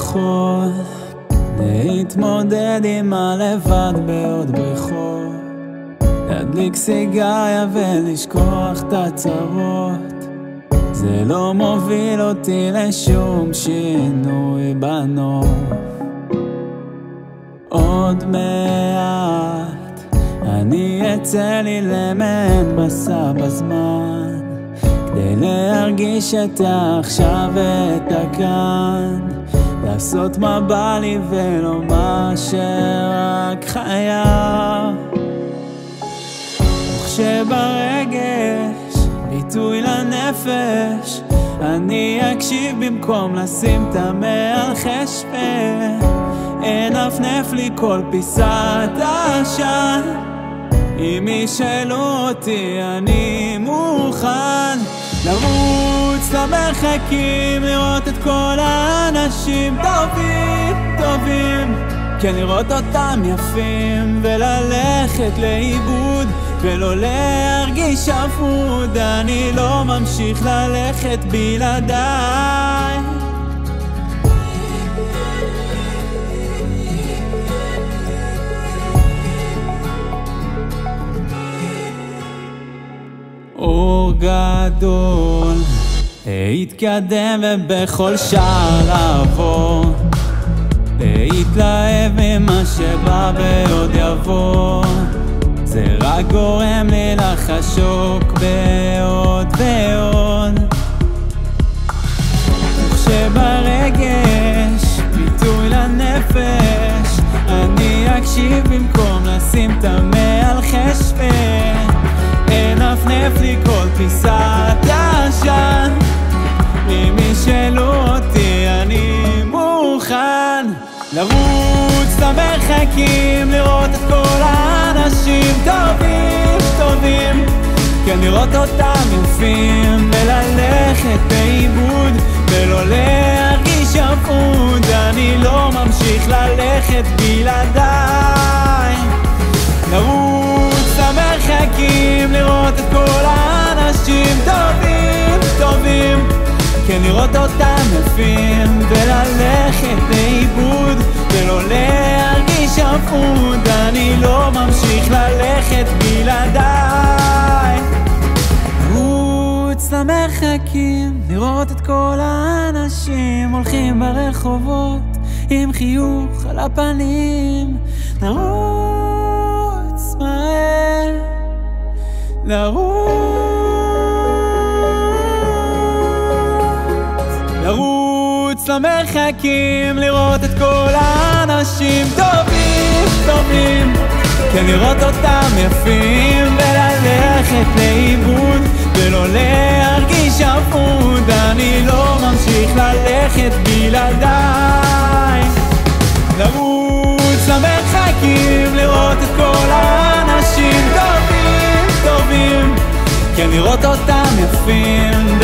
יכול להתמודד עם הלבד בעוד בריחות, להדליק סיגריה ולשכוח את הצרות. זה לא מוביל אותי לשום שינוי בנוף. עוד מעט אני אצא לי למעין מסע בזמן, כדי להרגיש את העכשיו ואת הכאן, לעשות מה בא לי ולא מה שרק חייב. וכשברגש ביטוי לנפש, אני אקשיב במקום לשים תמה על חשבן, אנפנף לי כל פיסת עשן. אם ישאלו אותי אני מוכן לרוץ למרחקים, לראות את כל האנשים טובים, כן לראות אותם יפים וללכת לאיבוד ולא להרגיש אבוד. אני לא ממשיך ללכת בלעדיי. אור גדול להתקדם ובכל שער לעבור, להתלהב ממה שבא ועוד יבוא. זה רק גורם לי לחשוק בעוד ועוד. וכשברגש ביטוי לנפש, אני אקשיב במקום לשים תמה על חשבן, אנפנף לי כל פיסת עשן. אם ישאלו אותי אני מוכן לרוץ למרחקים, לראות את כל האנשים טובים, כן לראות אותם יפים וללכת באיבוד ולא להרגיש אבוד. אני לא ממשיך ללכת בלעדיי. לרוץ למרחקים, לראות את כל האנשים טובים, כן לראות אותם יפים וללכת לאיבוד ולא להרגיש אבוד. אני לא ממשיך ללכת בלעדיי. לרוץ למרחקים, לראות את כל האנשים הולכים ברחובות עם חיוך על הפנים, לרוץ מהר, לרוץ למרחקים, לראות את כל האנשים טובים, כן לראות אותם יפים וללכת לאיבוד ולא להרגיש אבוד. אני לא ממשיך ללכת בלעדיי. לרוץ למרחקים, לראות את כל האנשים טובים, כן לראות אותם יפים